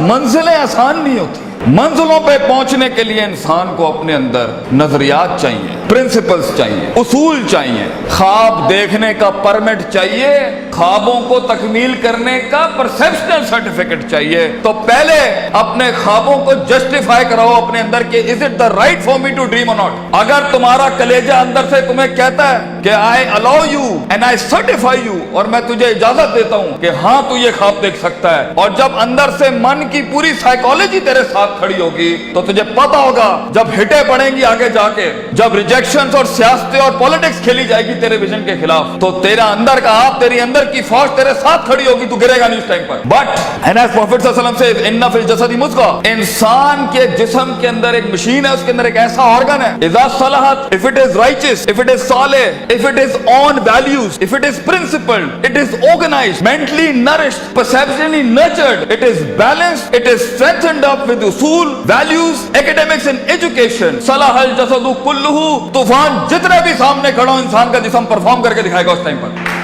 मंजिलें आसान नहीं होती। मंजिलों पे पहुंचने के लिए इंसान को अपने अंदर नजरियात चाहिए, प्रिंसिपल्स चाहिए, उसूल चाहिए, ख्वाब देखने का परमिट चाहिए, ख्वाबों को तकमील करने का परसेप्शनल सर्टिफिकेट चाहिए। तो पहले अपने ख्वाबों को जस्टिफाई कराओ अपने अंदर कि is it the right for me to dream और नॉट। अगर तुम्हारा कलेजा अंदर से तुम्हें कहता है कि I allow you and I certify you, और मैं तुझे इजाजत देता हूं कि हाँ तू ये ख्वाब देख सकता है, और जब अंदर से मन की पूरी साइकोलॉजी तेरे साथ खड़ी होगी तो तुझे पता होगा जब हिटे पड़ेंगी आगे जाके, जब रिजेक्शंस और सियासतें और पॉलिटिक्स खेली जाएगी तेरे विजन के खिलाफ, तो तेरा अंदर का आप, तेरी अंदर की फौज तेरे साथ खड़ी होगी, तू गिरेगा नहीं उस टाइम पर। बट एंड एज प्रॉफेट सल्लल्लाहु अलैहि वसल्लम से इन्ना फिल जसदी मुज़ग़ह, इंसान के जिस्म के अंदर एक मशीन है, उसके अंदर एक ऐसा ऑर्गन है, इज़ा सलहत, if it is righteous, if it is सालिह, if it is on values, if it is principled, it is organized, mentally nourished, perceptually nurtured, it is balanced, it is strengthened up with उसूल, values, academics and education, सलाहल जसदु कुल्लुहु, तूफान जितने भी सामने खड़ा हो इंसान का जिस्म परफॉर्म करके दिखाएगा उस टाइम पर।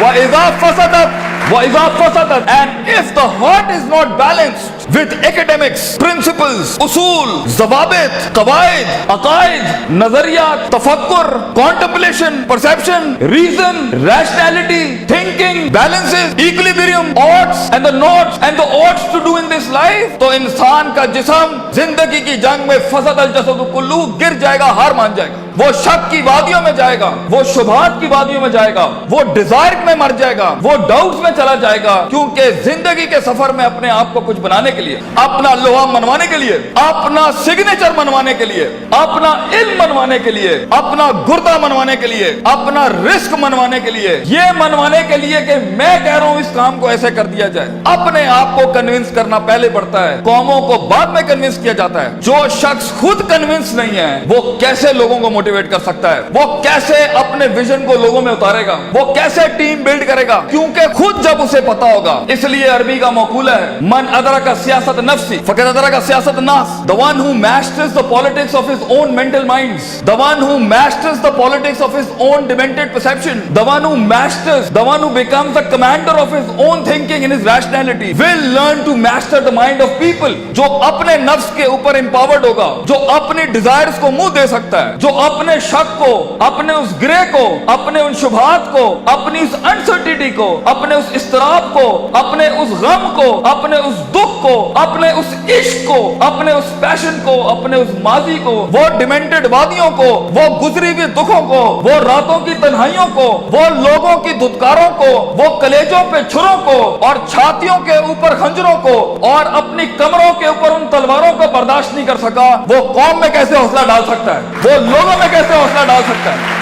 وَإِذَا فَسَدَتْ, and if the heart is not balanced with academics, principles, usul, ज़वाबित, क़वाइद, अक़ाइद, नज़रियात, तफ़क्कुर, contemplation, perception, reason, rationality, thinking, balances, equilibrium, odds and the nots and the odds to do in this life, तो इंसान का जिस्म जिंदगी की जंग में फसदल जसदु कुल्लू गिर जाएगा, हार मान जाएगा, वो शक की वादियों में जाएगा, वो शुबहात की वादियों में जाएगा, वो डिजायर में मर जाएगा, वो डाउट्स में चला जाएगा, क्योंकि जिंदगी के सफर में अपने आप को कुछ बनाने के लिए, अपना लोहा मनवाने के लिए, अपना सिग्नेचर मनवाने के लिए, अपना इल्म मनवाने के लिए, अपना गुर्दा मनवाने के लिए, अपना रिस्क मनवाने के लिए, ये मनवाने के लिए कि मैं कह रहा हूं इस काम को ऐसे कर दिया जाए, अपने आप को कन्विंस करना पहले पड़ता है, कौमों को बाद में कन्विंस किया जाता है। जो शख्स खुद कन्विंस नहीं है वो कैसे लोगों को मोटिवेट कर सकता है, वो कैसे अपने विजन को लोगों में उतारेगा, वो कैसे टीम बिल्ड करेगा, क्योंकि खुद जब उसे पता होगा। इसलिए अरबी का मकूला है, मन अदरका सियासत नफ्सी फक़द अदरका सियासत नास, the one who masters the politics of his own mental minds, the one who masters the politics of his own demented perception, the one who masters, the one who becomes the commander of his own thinking in his rationality will learn to master the mind of people. जो अपने नफ्स के ऊपर empowered होगा, जो अपनी desires को मुंह दे सकता है, जो अपने शक को, अपने उस ग्रे को, अपने उन शुबहात को, अपनी उस अनसर्टिनिटी को, अपने उस इस्तराब को, अपने उस गम को, अपने उस दुख को, अपने उस इश्क को, अपने उस पैशन को, अपने उस माजी को, वो डिमेंटेड वादियों को, वो गुजरी हुई दुखों को, वो रातों की तन्हाइयों को, वो लोगों की धुतकारों को, वो कलेजों पे छुरों को और छातियों के ऊपर खंजरों को और अपनी कमरों के ऊपर उन तलवारों को बर्दाश्त नहीं कर सका, वो कौम में कैसे हौसला डाल सकता है, वो लोगों में कैसे हौसला डाल सकता है।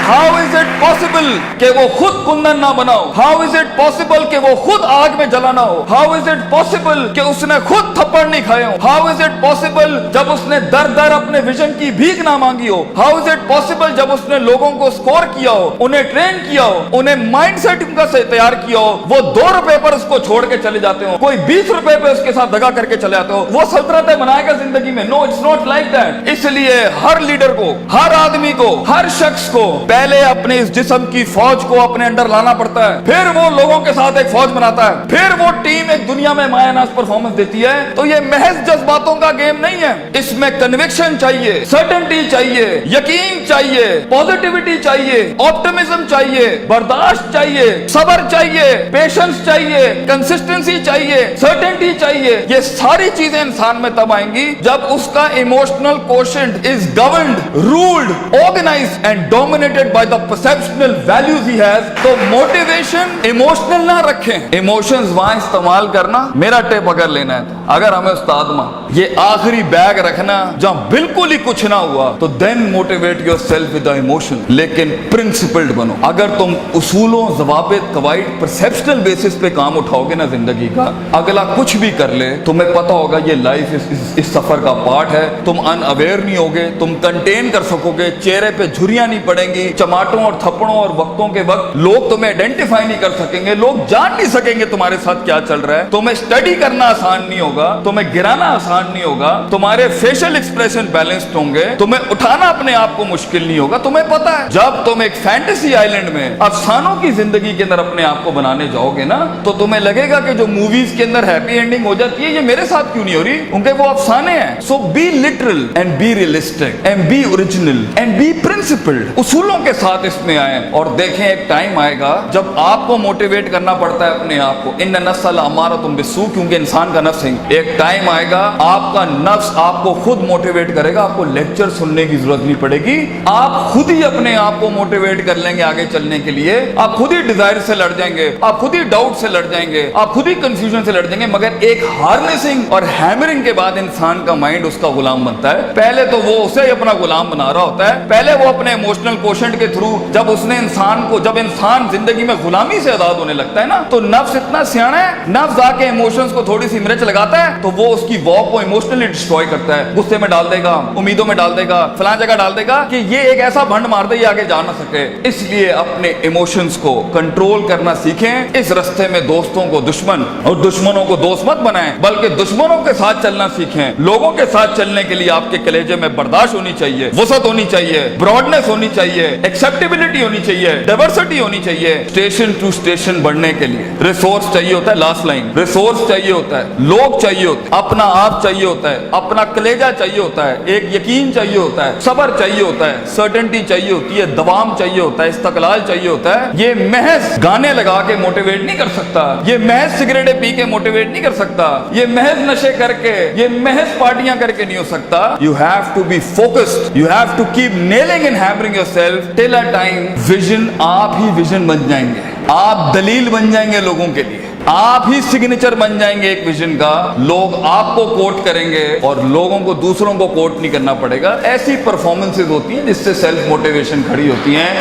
How is it possible कि वो खुद कुंदन ना बनाओ? How is it possible कि वो खुद आग में जला ना हो? How is it possible कि उसने खुद थप्पड़ नहीं खाए हो? How is it possible जब उसने दर दर अपने विजन की भीख ना मांगी हो? How is it possible जब उसने लोगों को स्कोर किया हो, उन्हें ट्रेन किया हो, उन्हें माइंडसेट उनका से तैयार किया हो, वो 2 रुपए पर उसको छोड़ के चले जाते हो, कोई 20 रुपए पे उसके साथ दगा करके चले जाते हो, वो सल्तनतें बनाएगा जिंदगी में? No, it's not like that. इसलिए हर लीडर को, हर आदमी को, हर शख्स को पहले अपने इस जिस्म की फौज को अपने अंदर लाना पड़ता है, फिर वो लोगों के साथ एक फौज बनाता है, फिर वो टीम एक दुनिया में मायानाज परफॉर्मेंस देती है। तो ये महज जज्बातों का गेम नहीं है, इसमें कन्विक्शन चाहिए, सर्टेनिटी चाहिए, यकीन चाहिए, पॉजिटिविटी चाहिए, ऑप्टिमिज्म चाहिए, बर्दाश्त चाहिए, सब्र चाहिए, पेशेंस चाहिए, कंसिस्टेंसी चाहिए, सर्टेनिटी चाहिए। ये सारी चीजें इंसान में तब आएंगी जब उसका emotional quotient is governed, ruled, organised and dominated by the perceptual values he has। तो मोटिवेशन इमोशनल ना रखें, इमोशंस वहां इस्तेमाल करना मेरा टेप अगर लेना है तो, अगर हमें उस्ताद मां ये आखिरी बैग रखना जहां बिल्कुल ही कुछ ना हुआ तो then motivate yourself with the emotion, लेकिन प्रिंसिपल्ड बनो। अगर तुम उसूलों, ज़वाबित, क़वाइद, परसेप्शनल बेसिस पे काम उठाओगे ना जिंदगी का, अगला कुछ भी कर ले तुम्हें पता होगा ये लाइफ इस सफर का पार्ट है, तुम अनअवेयर नहीं होगे, तुम कंटेन कर सकोगे, चेहरे पे झुर्रियां नहीं पड़ेंगी, चमाटों और थप्पड़ों और वक्तों के वक्त लोग तुम्हें आइडेंटिफाई नहीं कर सकेंगे, लोग जान नहीं सकेंगे तुम्हारे साथ क्या चल रहा है, तुम्हें स्टडी करना आसान नहीं होगा, तुम्हें गिराना आसान नहीं होगा, तुम्हारे फेशियल एक्सप्रेशन बैलेंस्ड होंगे, तुम्हें उठाना अपने आप को मुश्किल नहीं होगा। तुम्हें पता है जब तुम एक फैंटेसी आइलैंड में अफसानों की जिंदगी के अंदर अपने आप को बनाने जाओगे ना, तो तुम्हें लगेगा कि जो मूवीज के अंदर हैप्पी एंडिंग हो जाती है ये मेरे साथ क्यों नहीं हो रही, उनके वो अफसाने हैं। So be literal and be realistic and be original and be principled, उसूलों के साथ इसमें आए और देखें एक टाइम आएगा जब आपको मोटिवेट करना पड़ता है अपने आप को। इन नस्ल हमारा तुम बिस्सू, क्योंकि इंसान का नफ्स है। एक टाइम आएगा आपका नफ्स आपको खुद मोटिवेट करेगा, आपको लेक्चर सुनने की जरूरत नहीं पड़ेगी, आप खुद ही अपने आप को मोटिवेट कर लेंगे आगे चलने के लिए। आप खुद ही डिजायर से लड़ जाएंगे, आप खुद ही डाउट से लड़ जाएंगे, आप खुद ही कंफ्यूजन से लड़ जाएंगे। मगर एक हार्नेसिंग और हैमरिंग के बाद इंसान का माइंड उसका गुलाम बनता है। पहले तो वो उसे ही अपना गुलाम बना रहा होता है, पहले वो अपने इमोशनल कोशेंट के थ्रू जब उसने इंसान को, जब इंसान जिंदगी में गुलामी से आजाद होने लगता है ना, तो नफ्स इतना सियाना है, नफ्स आके इमोशंस को थोड़ी सी मिर्च लगाता है तो वो उसकी वॉक को इमोशनली डिस्ट्रॉय करता है, गुस्से में डाल देगा, उम्मीदों में डाल देगा, फलां जगह डाल देगा कि ये एक ऐसा भंड मार दे ये आगे जा ना सके। इसलिए अपने इमोशंस को कंट्रोल करना सीखें। इस रास्ते में दोस्तों को दुश्मन और दुश्मनों को दोस्त मत बनाएं, बल्कि दुश्मनों के साथ चलना सीखें। लोगों के साथ चलने के लिए आपके कलेजे में बर्दाश्त होनी चाहिए, वसत होनी चाहिए, ब्रॉडनेस होनी चाहिए, एक्सेप्टेबिलिटी होनी चाहिए, डाइवर्सिटी होनी चाहिए। स्टेशन टू स्टेशन बढ़ने के लिए रिसोर्स चाहिए होता है, लास्ट लाइन, रिसोर्स चाहिए होता है, लोग चाहिए होते हैं, अपना आप चाहिए होता है, अपना कलेजा चाहिए होता है, एक यकीन चाहिए होता है, सब्र चाहिए होता है, सर्टेनिटी चाहिए होती है, दवाम चाहिए होता है, इस्तकलाल चाहिए होता है। ये महज गाने लगा के मोटिवेट नहीं कर सकता, ये महज सिगरेटें पी के मोटिवेट नहीं कर सकता, ये महज नशे करके, ये महज पार्टियां करके नहीं हो सकता। You have to be focused, you have to keep nailing and hammering yourself till a time vision, आप ही विजन बन जाएंगे, आप दलील बन जाएंगे लोगों के लिए, आप ही सिग्नेचर बन जाएंगे एक विजन का। लोग आपको कोट करेंगे और लोगों को, दूसरों को कोट नहीं करना पड़ेगा। ऐसी परफॉर्मेंसेज होती हैं जिससे सेल्फ मोटिवेशन खड़ी होती हैं।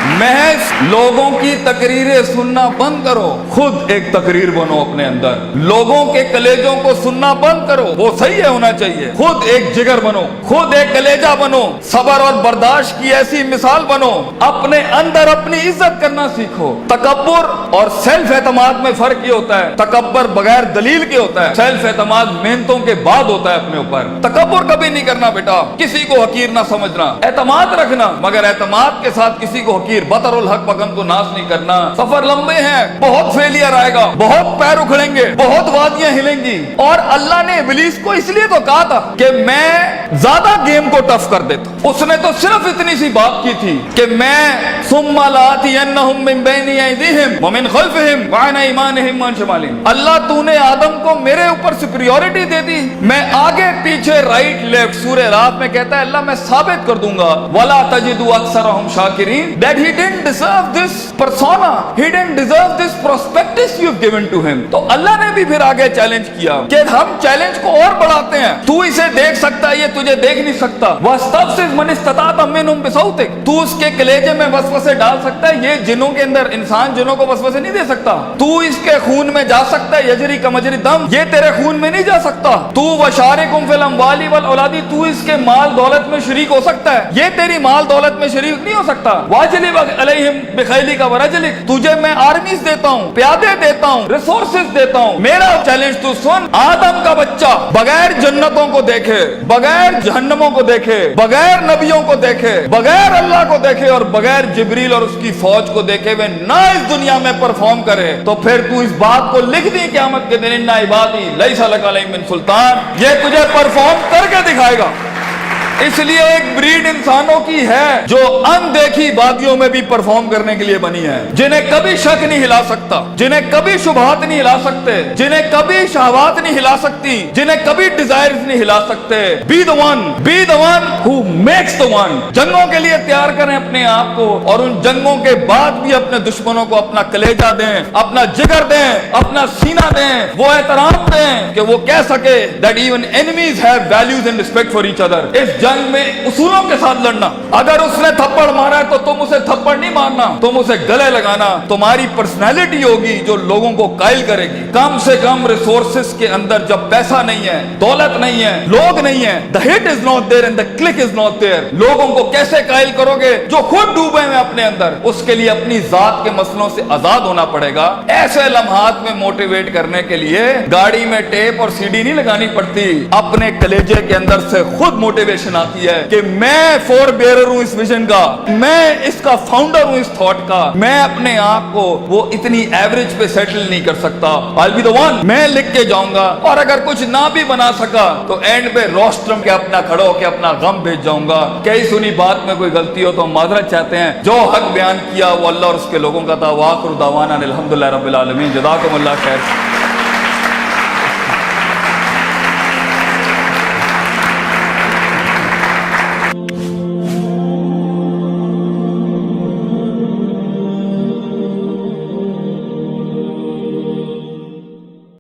महज लोगों की तकरीरें सुनना बंद करो, खुद एक तकरीर बनो अपने अंदर। लोगों के कलेजों को सुनना बंद करो, वो सही है होना चाहिए। खुद एक जिगर बनो, खुद एक कलेजा बनो, सब्र और बर्दाश्त की ऐसी मिसाल बनो। अपने अंदर अपनी इज्जत करना सीखो। तकब्बुर और सेल्फ एतमाद में फर्क ये होता है, तकब्बुर बगैर दलील के होता है, सेल्फ एतमाद मेहनतों के बाद होता है अपने ऊपर। तकब्बुर कभी नहीं करना बेटा, किसी को हकीर ना समझना, एतमाद रखना, मगर एतमाद के साथ किसी को हकीर, बतरुल हक पगम को नाश नहीं करना। सफर लंबे हैं, बहुत फेलियर आएगा, बहुत पैर उखड़ेंगे, बहुत वादियां हिलेंगी। और अल्लाह ने इब्लीस को इसलिए तो कहा था कि मैं ज्यादा गेम को टफ कर देता हूं। उसने तो सिर्फ इतनी सी बात की थी कि मैं सुम्मा लाअतियन्नहुम मिन बैनि अयदीहिम व मिन खल्फिहिम व अन अयमानिहिम व अन शमालिहिम। अल्लाह तूने आदम को मेरे ऊपर सुपीरियॉरिटी दे दी, मैं आगे पीछे राइट लेफ्ट, सूरह रात में कहता है अल्लाह मैं साबित कर दूंगा, वला तजिदु अक्सरहुम शाकिरीन, that he didn't deserve this persona, he didn't deserve this prospectus you've given to him। तो अल्लाह ने भी फिर आगे चैलेंज किया कि हम चैलेंज को और बढ़ाते हैं, तू इसे देख सकता है, ये तुझे देख नहीं सकता। वस्तफ़िज़ मन इस्तताअत मिनहुम बिसौतिक, तू उसके कलेजे में वसवसे डाल सकता है, ये जिनों के अंदर, इंसान जिनों को वसवसे नहीं दे सकता। तू इसके खून में जा सकता है, यजरी कमजरी दम, ये तेरे खून में नहीं जा सकता। तू वशारिकुम फिल अम्वाली वल औलादी, तू इसके माल दौलत में शरीक हो सकता है, ये तेरी माल दौलत में शरीक नहीं हो सकता। वाजिलिब अलैहिम बिखैलिका व रजलिक, तुझे मैं आर्मीज देता हूँ, प्यादे देता हूँ, रिसोर्सेज देता हूँ। मेरा चैलेंज तू सुन, आदम का बच्चा बगैर जन्नतों को देखे, बगैर जहन्नमों को देखे, बगैर नबियों को देखे, बगैर अल्लाह को देखे और बगैर जिब्रील और उसकी फौज को देखे वे ना इस दुनिया में परफॉर्म करे, तो फिर तू इस बात को लिख दी क़यामत के दिन, इन्ना इबादी लैसा लका अलैहिम मिन सुल्तान, ये तुझे परफॉर्म करके दिखाएगा। इसलिए एक ब्रीड इंसानों की है जो अनदेखी वादियों में भी परफॉर्म करने के लिए बनी है, जिन्हें कभी शक नहीं हिला सकता, जिन्हें कभी शुबहात नहीं हिला सकते, जिन्हें कभी शहवात नहीं हिला सकती, जिन्हें कभी डिजायर्स नहीं हिला सकते। Be the one who makes the one. जंगों के लिए तैयार करें अपने आप को, और उन जंगों के बाद भी अपने दुश्मनों को अपना कलेजा दें, अपना जिगर दें, अपना सीना दें, वो एहतराम दें कि वो कह सके that even enemies have values and respect for each other. इस जंग में उसूलों के साथ लड़ना। अगर उसने थप्पड़ मारा है तो तुम उसे थप्पड़ नहीं मारना, तुम उसे गले लगाना। तुम्हारी पर्सनैलिटी होगी जो लोगों को कायल करेगी। कम से कम रिसोर्सेस के अंदर जब पैसा नहीं है, दौलत नहीं है, लोग नहीं है, the hit is not there and the click is not there, लोगों को कैसे कायल करोगे जो खुद डूबे हैं अपने अंदर? उसके लिए अपनी जात के मसलों से आजाद होना पड़ेगा। ऐसे लम्हात में मोटिवेट करने के लिए गाड़ी में टेप और सीडी नहीं लगानी पड़ती, अपने कलेजे के अंदर से खुद मोटिवेशन आती है कि मैं फोर बेरर हूं इस विजन का, मैं इसका फाउंडर हूं इस थॉट का। मैं अपने आप को वो इतनी एवरेज पे सेटल नहीं कर सकता, I will be the one, मैं लिख के जाऊंगा। और अगर कुछ ना भी बना सका तो एंड पे रोस्ट्रम के अपना खड़ो के अपना गम भेज जाऊंगा। कई सुनी बात में कोई गलती हो तो हम माजरत चाहते हैं। जो हक बयान किया वो अल्लाह और उसके लोगों का था। वाखिर दावाना अनिल हम्दुलिल्लाहि रब्बिल आलमीन। जज़ाकुमुल्लाह खैर।